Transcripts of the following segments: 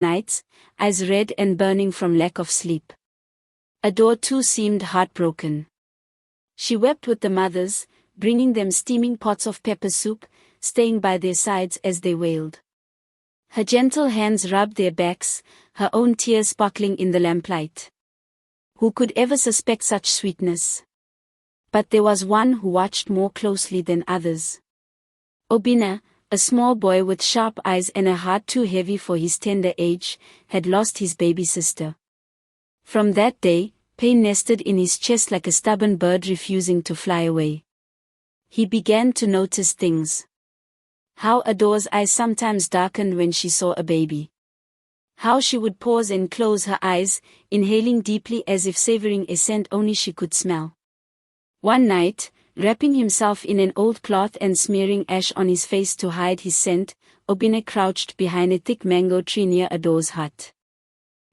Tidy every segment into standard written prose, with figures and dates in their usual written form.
nights, eyes red and burning from lack of sleep. Adore too seemed heartbroken. She wept with the mothers, bringing them steaming pots of pepper soup, staying by their sides as they wailed. Her gentle hands rubbed their backs, her own tears sparkling in the lamplight. Who could ever suspect such sweetness? But there was one who watched more closely than others. Obina, a small boy with sharp eyes and a heart too heavy for his tender age, had lost his baby sister. From that day, pain nested in his chest like a stubborn bird refusing to fly away. He began to notice things. How Adore's eyes sometimes darkened when she saw a baby. How she would pause and close her eyes, inhaling deeply as if savoring a scent only she could smell. One night, wrapping himself in an old cloth and smearing ash on his face to hide his scent, Obina crouched behind a thick mango tree near Adore's hut.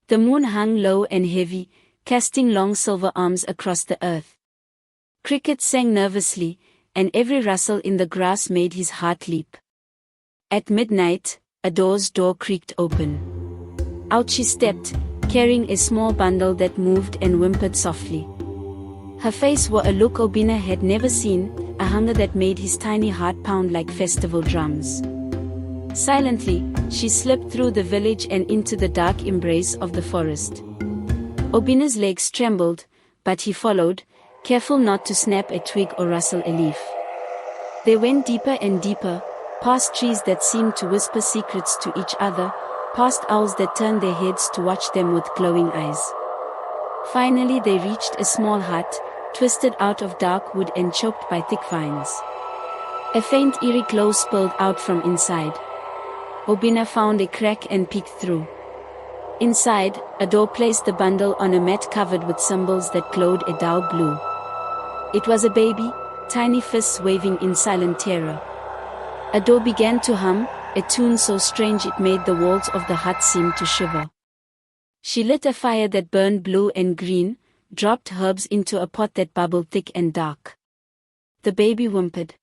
The moon hung low and heavy, casting long silver arms across the earth. Crickets sang nervously, and every rustle in the grass made his heart leap. At midnight, Adore's door creaked open. Out she stepped, carrying a small bundle that moved and whimpered softly. Her face wore a look Obina had never seen, a hunger that made his tiny heart pound like festival drums. Silently, she slipped through the village and into the dark embrace of the forest. Obina's legs trembled, but he followed, careful not to snap a twig or rustle a leaf. They went deeper and deeper, past trees that seemed to whisper secrets to each other, past owls that turned their heads to watch them with glowing eyes. Finally they reached a small hut, twisted out of dark wood and choked by thick vines. A faint eerie glow spilled out from inside. Obina found a crack and peeked through. Inside, Adore placed the bundle on a mat covered with symbols that glowed a dull blue. It was a baby, tiny fists waving in silent terror. Adore began to hum, a tune so strange it made the walls of the hut seem to shiver. She lit a fire that burned blue and green, dropped herbs into a pot that bubbled thick and dark. The baby whimpered.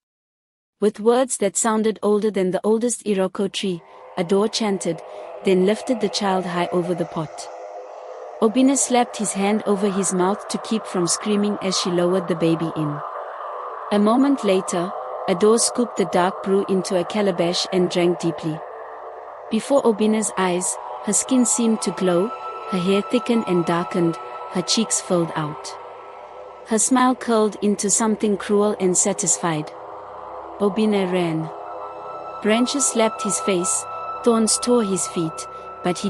With words that sounded older than the oldest Iroko tree, Adore chanted, then lifted the child high over the pot. Obina slapped his hand over his mouth to keep from screaming as she lowered the baby in. A moment later, Adore scooped the dark brew into a calabash and drank deeply. Before Obina's eyes, her skin seemed to glow, her hair thickened and darkened, her cheeks filled out. Her smile curled into something cruel and satisfied. Obina ran. Branches slapped his face, thorns tore his feet, but he